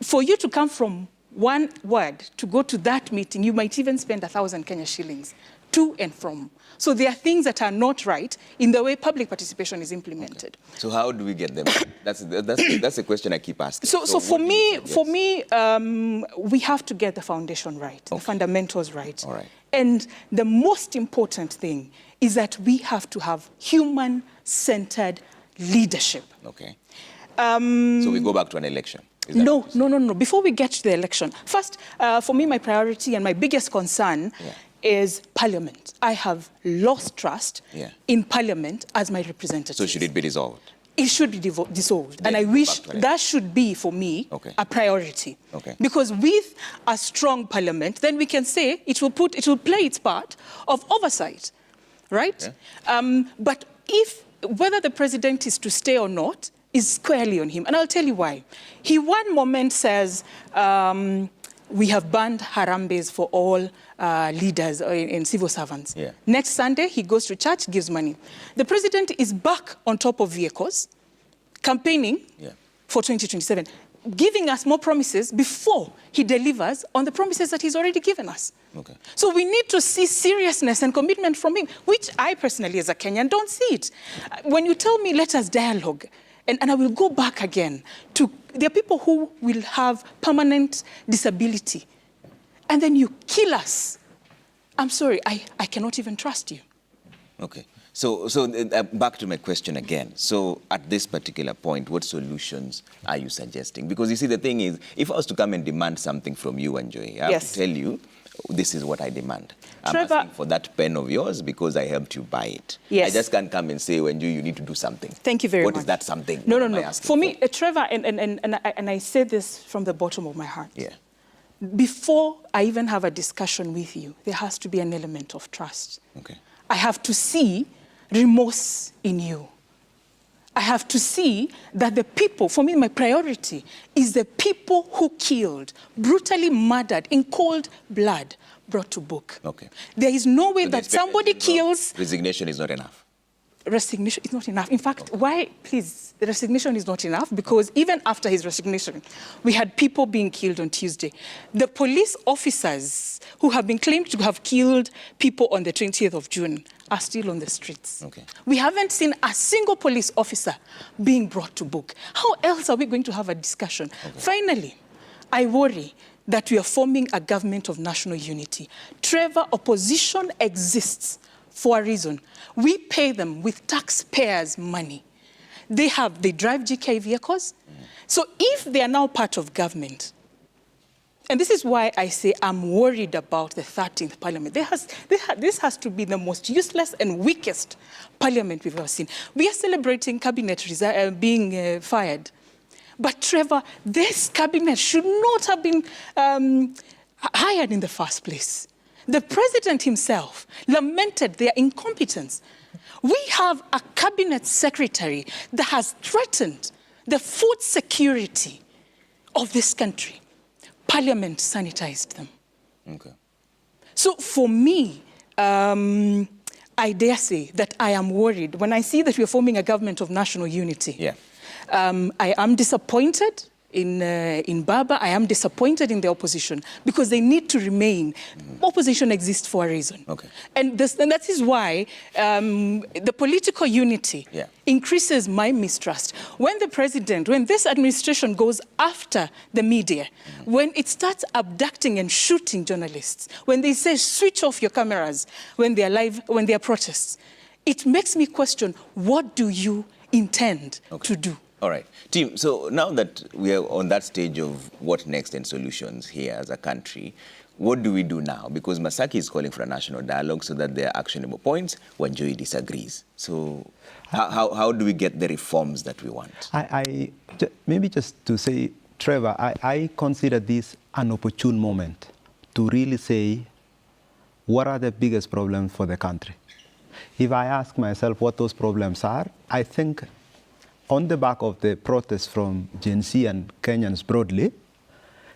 For you to come from 1 word to go to that meeting, you might even spend 1,000 Kenya shillings to and from. So there are things that are not right in the way public participation is implemented. Okay. So how do we get them? That's a question I keep asking. So for me, we have to get the foundation right, the fundamentals right. All right. And the most important thing is that we have to have human-centered leadership. Okay. So we go back to an election. Is that what you're saying? No. Before we get to the election, first, for me, my priority and my biggest concern is Parliament. I have lost trust in Parliament as my representative. So should it be dissolved? It should be dissolved. Then And I go wish back to it. that should be, for me, a priority. Because with a strong Parliament, then we can say it will play its part of oversight, right? But whether the president is to stay or not is squarely on him. And I'll tell you why. He one moment says, we have banned harambes for all leaders and civil servants. Next Sunday, he goes to church, gives money. The president is back on top of vehicles, campaigning for 2027, giving us more promises before he delivers on the promises that he's already given us. So we need to see seriousness and commitment from him, which I personally, as a Kenyan, don't see it. When you tell me, let us dialogue, and I will go back again to, there are people who will have permanent disability, and then you kill us. I'm sorry, I cannot even trust you. Okay. So back to my question again. So at this particular point, what solutions are you suggesting? Because you see, the thing is, if I was to come and demand something from you, Anjoy, I have to tell you, this is what I demand. I'm asking for that pen of yours because I helped you buy it. I just can't come and say, Anjoy, you need to do something. Thank you very much. What is that something? No. For me, Trevor, and I say this from the bottom of my heart. Before I even have a discussion with you, there has to be an element of trust. I have to see remorse in you. I have to see that the people, for me, my priority is the people who killed, brutally murdered, in cold blood, brought to book. There is no way that somebody kills... Resignation is not enough. Resignation is not enough. In fact, why, please, the resignation is not enough because even after his resignation, we had people being killed on Tuesday. The police officers who have been claimed to have killed people on the 20th of June are still on the streets. We haven't seen a single police officer being brought to book. How else are we going to have a discussion? Finally, I worry that we are forming a government of national unity. Trevor, opposition exists for a reason. We pay them with taxpayers' money. They drive GK vehicles. So if they are now part of government, and this is why I say I'm worried about the 13th Parliament. This has to be the most useless and weakest Parliament we've ever seen. We are celebrating cabinet being fired. But Trevor, this cabinet should not have been hired in the first place. The president himself lamented their incompetence. We have a cabinet secretary that has threatened the food security of this country. Parliament sanitized them. So for me, I dare say that I am worried when I see that we are forming a government of national unity. I am disappointed in Baba. I am disappointed in the opposition because they need to remain. Opposition exists for a reason. And that is why the political unity increases my mistrust. When this administration goes after the media, when it starts abducting and shooting journalists, when they say switch off your cameras when they are live, when they are protests, it makes me question, what do you intend to do? All right. Team, so now that we are on that stage of what next and solutions here as a country, what do we do now? Because Masaki is calling for a national dialogue so that there are actionable points when Joey disagrees. So how do we get the reforms that we want? Maybe just to say, Trevor, I consider this an opportune moment to really say, what are the biggest problems for the country? If I ask myself what those problems are, I think on the back of the protests from Gen Z and Kenyans broadly,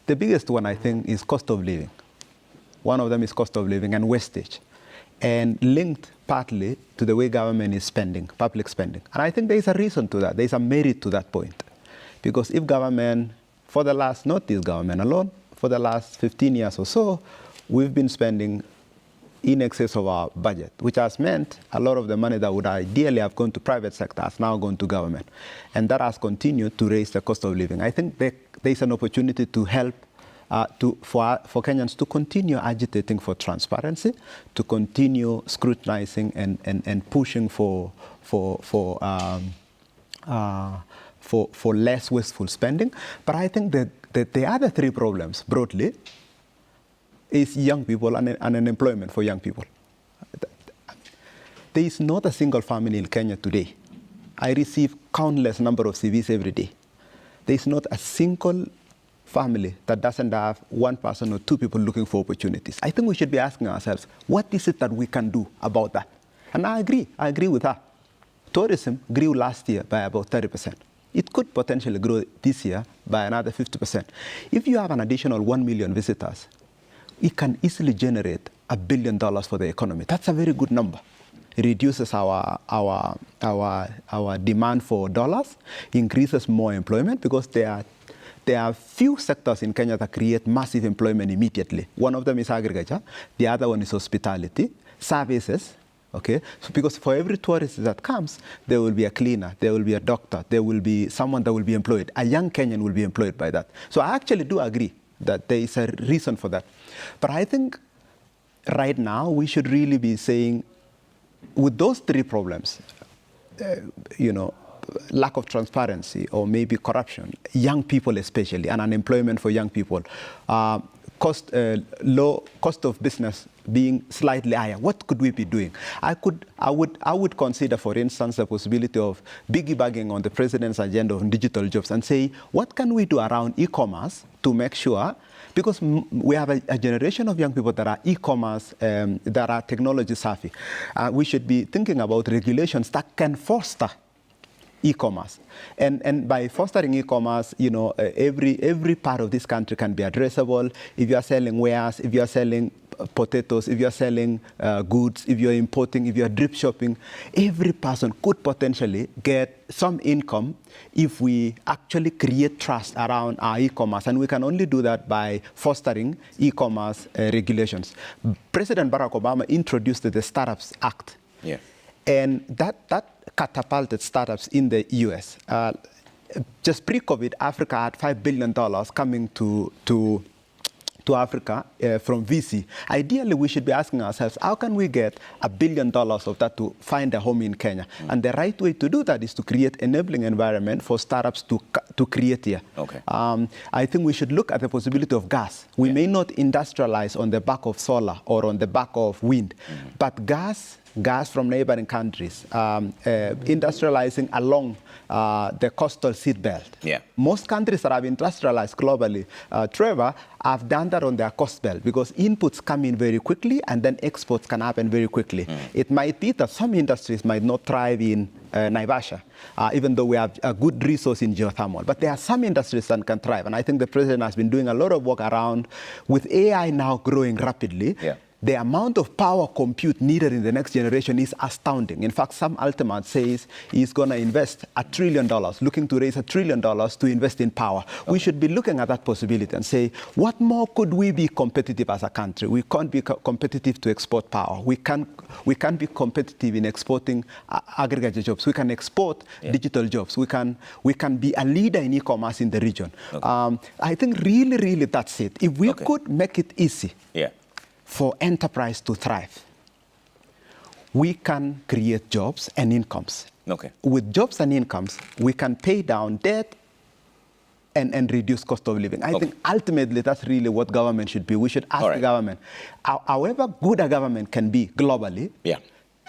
the biggest one, I think, is cost of living. One of them is cost of living and wastage, and linked partly to the way government is spending, public spending. And I think there is a reason to that. There is a merit to that point. Because if government, for the last, not this government alone, for the last 15 years or so, we've been spending in excess of our budget, which has meant a lot of the money that would ideally have gone to private sector has now gone to government. And that has continued to raise the cost of living. I think there is an opportunity to help for Kenyans to continue agitating for transparency, to continue scrutinizing and pushing for for less wasteful spending. But I think that the other three problems, broadly, is young people and unemployment for young people. There is not a single family in Kenya today. I receive countless number of CVs every day. There is not a single family that doesn't have one person or two people looking for opportunities. I think we should be asking ourselves, what is it that we can do about that? And I agree with her. Tourism grew last year by about 30%. It could potentially grow this year by another 50%. If you have an additional 1 million visitors, it can easily generate $1 billion for the economy. That's a very good number. It reduces our demand for dollars, increases more employment, because there are few sectors in Kenya that create massive employment immediately. One of them is agriculture. The other one is hospitality, services. Okay, so because for every tourist that comes, there will be a cleaner, there will be a doctor, there will be someone that will be employed. A young Kenyan will be employed by that. So I actually do agree that there is a reason for that. But I think right now we should really be saying, with those three problems, lack of transparency or maybe corruption, young people especially, and unemployment for young people, low cost of business being slightly higher. What could we be doing? I would consider, for instance, the possibility of piggybagging on the president's agenda on digital jobs and say, what can we do around e-commerce to make sure, because we have a generation of young people that are e-commerce, that are technology savvy. We should be thinking about regulations that can foster e-commerce. And by fostering e-commerce, every part of this country can be addressable. If you are selling wares, if you are selling potatoes, if you are selling goods, if you are importing, if you are drip shopping, every person could potentially get some income if we actually create trust around our e-commerce. And we can only do that by fostering e-commerce regulations. President Barack Obama introduced the Startups Act. Yeah. And that catapulted startups in the US. Just pre-COVID, Africa had $5 billion coming to Africa from VC. Ideally, we should be asking ourselves, how can we get $1 billion of that to find a home in Kenya? And the right way to do that is to create enabling environment for startups to create here. Okay. I think we should look at the possibility of gas. We may not industrialize on the back of solar or on the back of wind, but gas from neighboring countries, industrializing along the coastal seat belt. Yeah. Most countries that have industrialized globally, Trevor, have done that on their coast belt because inputs come in very quickly and then exports can happen very quickly. It might be that some industries might not thrive in Naivasha, even though we have a good resource in geothermal. But there are some industries that can thrive. And I think the president has been doing a lot of work around, with AI now growing rapidly. Yeah. The amount of power compute needed in the next generation is astounding. In fact, Sam Altman says he's going to invest $1 trillion, looking to raise $1 trillion to invest in power. Okay. We should be looking at that possibility and say, what more could we be competitive as a country? We can't be competitive to export power. We can't be competitive in exporting agriculture jobs. We can export digital jobs. We can be a leader in e-commerce in the region. Okay. I think really that's it. If we could make it easy for enterprise to thrive, we can create jobs and incomes. Okay. With jobs and incomes, we can pay down debt and reduce cost of living. I think ultimately that's really what government should be. We should ask the government, however good a government can be globally,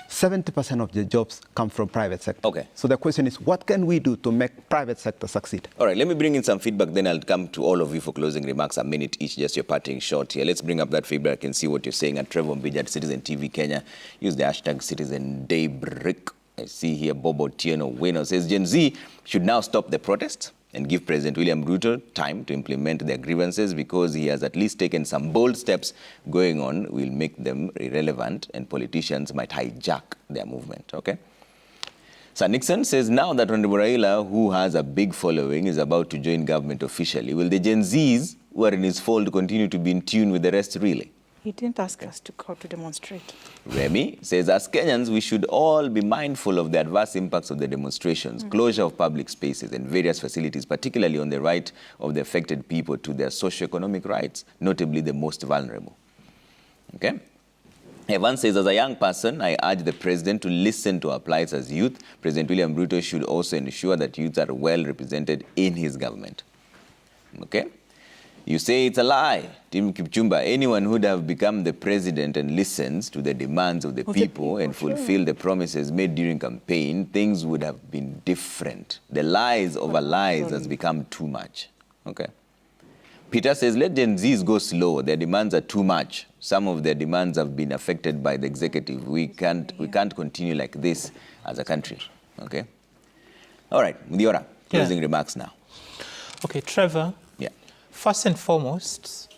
70% of the jobs come from private sector. Okay. So the question is, what can we do to make private sector succeed? All right, let me bring in some feedback, then I'll come to all of you for closing remarks, a minute each, just your parting short here. Let's bring up that feedback and see what you're saying. At Trevor Mbija at Citizen TV Kenya, use the hashtag Citizen Daybreak. I see here Bobo Tieno Wino says, Gen Z should now stop the protests and give President William Ruto time to implement their grievances, because he has at least taken some bold steps going on will make them irrelevant and politicians might hijack their movement. Okay. Sir Nixon says, now that Honorable Raila, who has a big following, is about to join government officially, will the Gen Zs who are in his fold continue to be in tune with the rest really? He didn't ask us to go to demonstrate. Remy says, as Kenyans, we should all be mindful of the adverse impacts of the demonstrations, closure of public spaces and various facilities, particularly on the right of the affected people to their socio-economic rights, notably the most vulnerable. Okay? Evans says, as a young person, I urge the president to listen to our plights as youth. President William Ruto should also ensure that youths are well represented in his government. Okay? You say it's a lie, Tim Kipchumba. Anyone who would have become the president and listens to the demands of the people and fulfill the promises made during campaign, things would have been different. The lies over lies has become too much. Okay. Peter says, let Gen Zs go slow. Their demands are too much. Some of their demands have been affected by the executive. We can't continue like this as a country. Okay. All right, Mudiora, closing remarks now. Okay, Trevor. Yeah. First and foremost,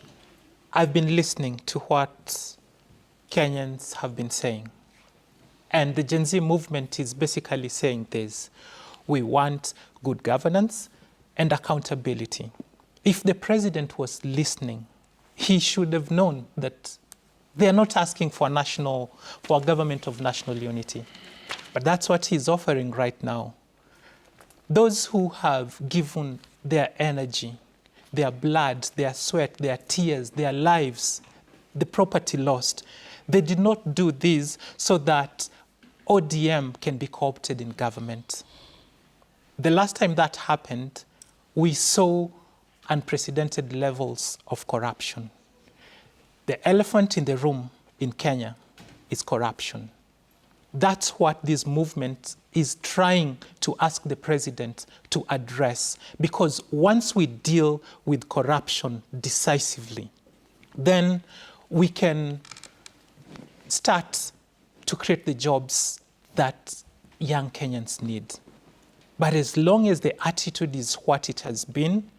I've been listening to what Kenyans have been saying. And the Gen Z movement is basically saying this. We want good governance and accountability. If the president was listening, he should have known that they are not asking for a government of national unity. But that's what he's offering right now. Those who have given their energy, their blood, their sweat, their tears, their lives, the property lost, they did not do this so that ODM can be co-opted in government. The last time that happened, we saw unprecedented levels of corruption. The elephant in the room in Kenya is corruption. That's what this movement is trying to ask the president to address. Because once we deal with corruption decisively, then we can start to create the jobs that young Kenyans need. But as long as the attitude is what it has been,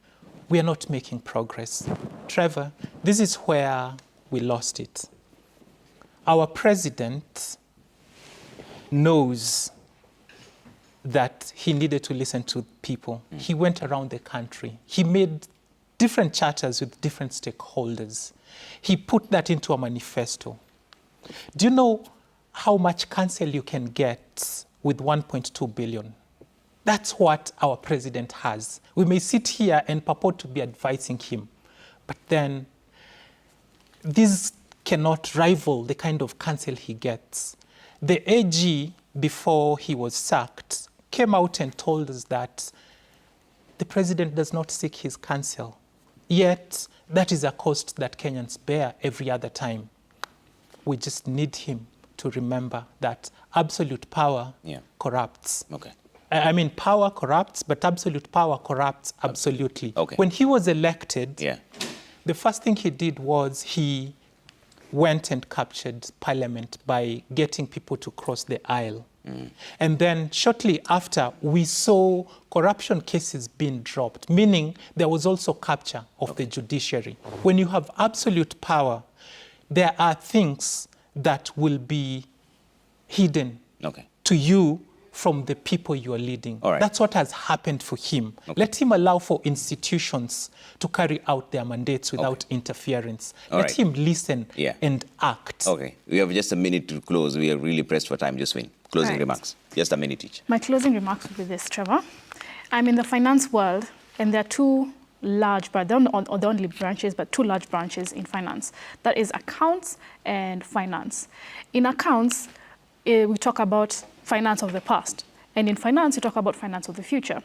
we are not making progress. Trevor, this is where we lost it. Our president knows that he needed to listen to people. He went around the country. He made different charters with different stakeholders. He put that into a manifesto. Do you know how much counsel you can get with 1.2 billion? That's what our president has. We may sit here and purport to be advising him, but then this cannot rival the kind of counsel he gets. The AG, before he was sacked, came out and told us that the president does not seek his counsel. Yet, that is a cost that Kenyans bear every other time. We just need him to remember that absolute power corrupts. Okay. I mean, power corrupts, but absolute power corrupts absolutely. Okay. When he was elected, the first thing he did was he went and captured parliament by getting people to cross the aisle. And then shortly after, we saw corruption cases being dropped, meaning there was also capture of the judiciary. When you have absolute power, there are things that will be hidden to you from the people you are leading. That's what has happened for him. Let him allow for institutions to carry out their mandates without interference. Let him listen and act. Okay, we have just a minute to close. We are really pressed for time. Just win. Closing remarks. Just a minute each. My closing remarks will be this, Trevor. I'm in the finance world, and there are two large, but they're not the only branches, but two large branches in finance. That is accounts and finance. In accounts, we talk about finance of the past. And in finance, you talk about finance of the future.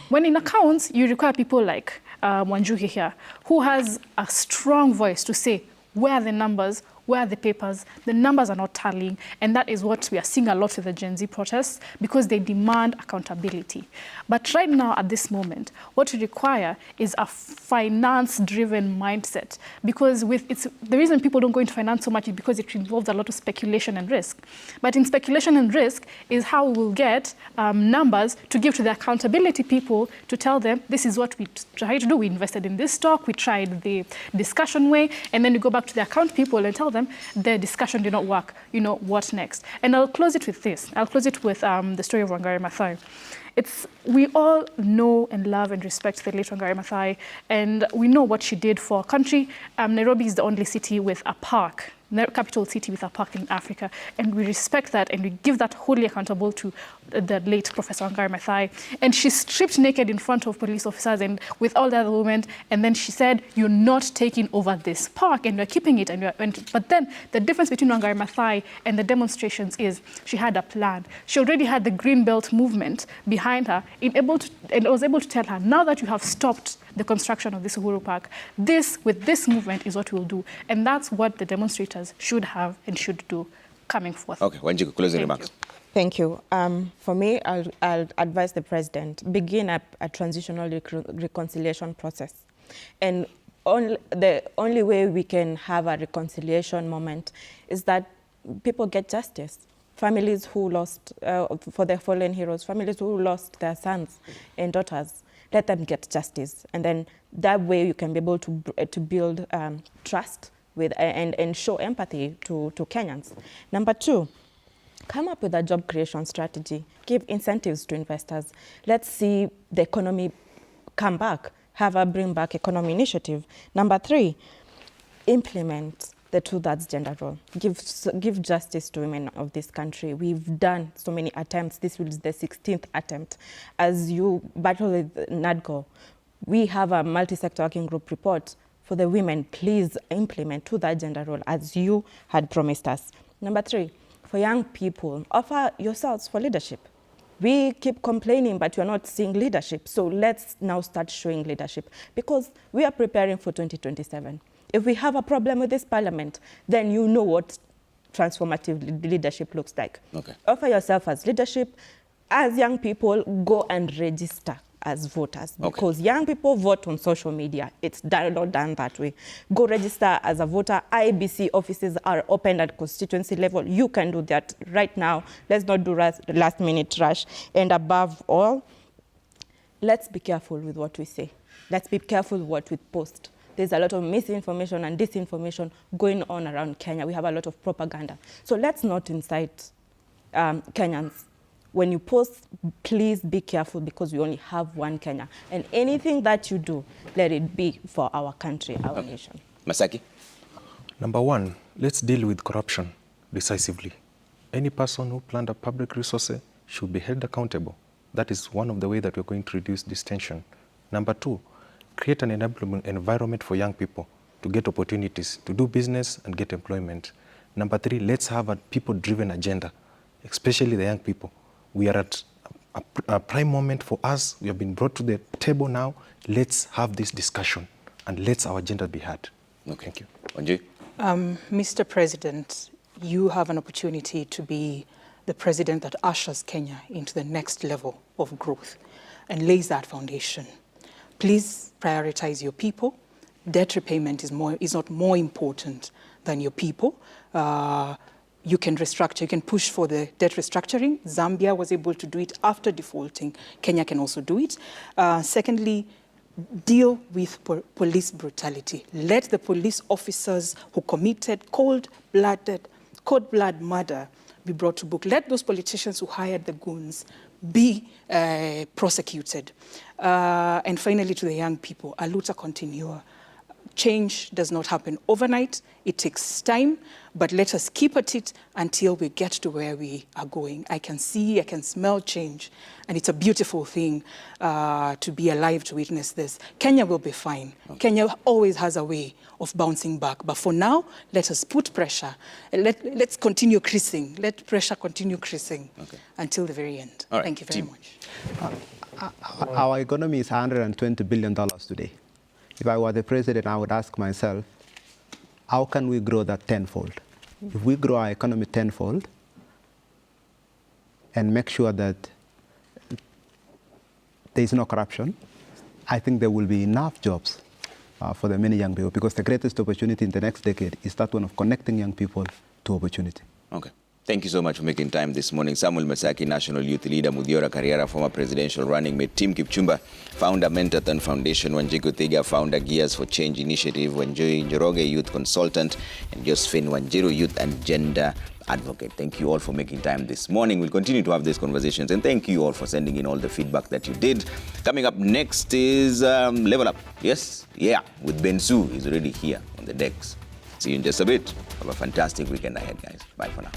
When in accounts, you require people like Wanjuki here, who has a strong voice to say, where are the numbers, where are the papers? The numbers are not tallying. And that is what we are seeing a lot with the Gen Z protests, because they demand accountability. But right now, at this moment, what we require is a finance-driven mindset. Because the reason people don't go into finance so much is because it involves a lot of speculation and risk. But in speculation and risk is how we will get numbers to give to the accountability people to tell them, this is what we try to do. We invested in this stock, we tried the discussion way, and then we go back to the account people and tell them the discussion did not work. You know, what next? And I'll close it with this. I'll close it with the story of Wangari Maathai. We all know and love and respect the late Wangari Maathai, and we know what she did for our country. Nairobi is the only city with a park, capital city with a park in Africa, and we respect that, and we give that wholly accountable to the late Professor Wangari Maathai, and she stripped naked in front of police officers and with all the other women, and then she said, "You're not taking over this park, and you're keeping it." But then the difference between Wangari Maathai and the demonstrations is she had a plan. She already had the Green Belt movement behind her, and was able to tell her, now that you have stopped the construction of this Uhuru Park, with this movement is what we'll do. And that's what the demonstrators should have and should do coming forth. Okay, Wanjiku, closing remarks. Thank you. For me, I'll advise the president, begin a transitional reconciliation process. And the only way we can have a reconciliation moment is that people get justice. Families who lost, for their fallen heroes, families who lost their sons and daughters, let them get justice. And then that way you can be able to build trust and show empathy to Kenyans. Number two, come up with a job creation strategy. Give incentives to investors. Let's see the economy come back. Have a bring back economy initiative. Number three, implement the 2/3 gender role. Give justice to women of this country. We've done so many attempts. This will be the 16th attempt. As you battle with NADCO, we have a multi-sector working group report for the women. Please implement 2/3 gender role as you had promised us. Number three, for young people, offer yourselves for leadership. We keep complaining, but we're not seeing leadership. So let's now start showing leadership, because we are preparing for 2027. If we have a problem with this parliament, then you know what transformative leadership looks like. Okay. Offer yourself as leadership. As young people, go and register as voters, because young people vote on social media. It's not done that way. Go register as a voter. IEBC offices are open at constituency level. You can do that right now. Let's not do last minute rush. And above all, let's be careful with what we say. Let's be careful with what we post. There's a lot of misinformation and disinformation going on around Kenya. We have a lot of propaganda. So let's not incite Kenyans. When you post, please be careful, because we only have one Kenya. And anything that you do, let it be for our country, our nation. Masaki? Number one, let's deal with corruption decisively. Any person who plundered public resources should be held accountable. That is one of the ways that we're going to reduce this tension. Number two, create an enabling environment for young people to get opportunities, to do business and get employment. Number three, let's have a people-driven agenda, especially the young people. We are at a prime moment for us. We have been brought to the table now. Let's have this discussion and let our agenda be heard. Okay. Thank you. Wanjiku? Mr. President, you have an opportunity to be the president that ushers Kenya into the next level of growth and lays that foundation. Please prioritize your people. Debt repayment is not more important than your people. You can restructure, you can push for the debt restructuring. Zambia was able to do it after defaulting. Kenya can also do it. Secondly, deal with police brutality. Let the police officers who committed cold-blood murder be brought to book. Let those politicians who hired the goons be prosecuted. And finally, to the young people, a luta continua. Change does not happen overnight. It takes time, but let us keep at it until we get to where we are going. I can see, I can smell change, and it's a beautiful thing to be alive to witness this. Kenya will be fine. Okay. Kenya always has a way of bouncing back, but for now, let us put pressure. Let's continue creasing. Let pressure continue creasing until the very end. All right. Thank you very much. Our economy is $120 billion today. If I were the president, I would ask myself, how can we grow that tenfold? If we grow our economy tenfold and make sure that there is no corruption, I think there will be enough jobs for the many young people, because the greatest opportunity in the next decade is that one of connecting young people to opportunity. Okay. Thank you so much for making time this morning. Samuel Masaki, National Youth Leader, Muthiora Karriara, former presidential running mate, Tim Kipchumba, founder, Mentorthon Foundation, Wanjiku Thiga, founder, Gears for Change Initiative, Wanjoy Njoroge, youth consultant, and Josephine Wanjiru, youth and gender advocate. Thank you all for making time this morning. We'll continue to have these conversations, and thank you all for sending in all the feedback that you did. Coming up next is Level Up. Yes? Yeah, with Bensu. He's already here on the decks. See you in just a bit. Have a fantastic weekend ahead, guys. Bye for now.